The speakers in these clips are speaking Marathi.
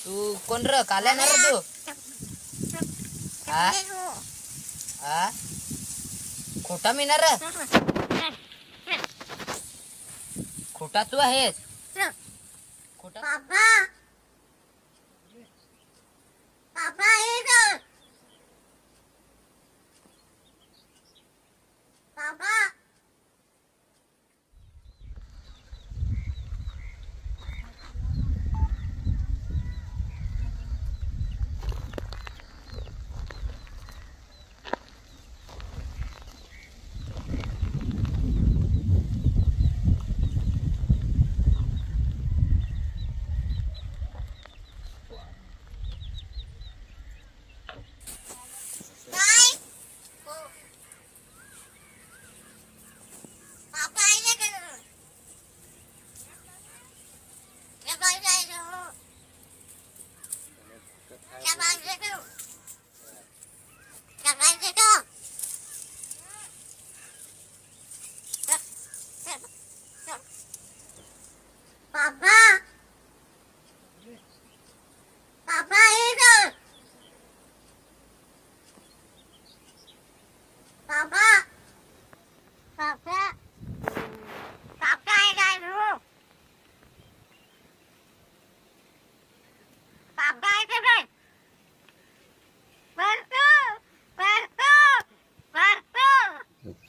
तू कोण र काल्या ना रे तू आ खोटा मी ना रे खोटा तू आहेस खोटा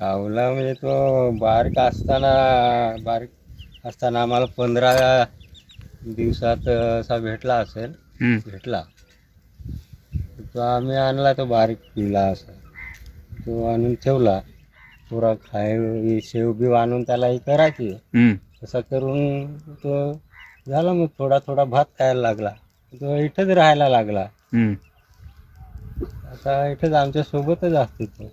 आवला म्हणजे तो बारीक असताना आम्हाला 15 दिवसात असा भेटला असेल. भेटला तो आम्ही आणला, तो बारीक पिला असा तो आणून ठेवला. पुरा खाय शेव बी आणून त्याला ही करायची. तसं करून तो झाला. मग थोडा थोडा भात खायला लागला. तो इथंच राहायला लागला. आता इथंच आमच्या सोबतच असतो तो.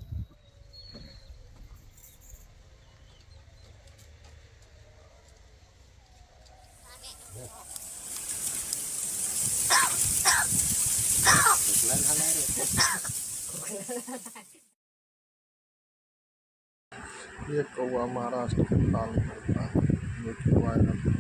ये कौआ महाराष्ट्र के ताल में रहता है, जो कि वायरल हुआ।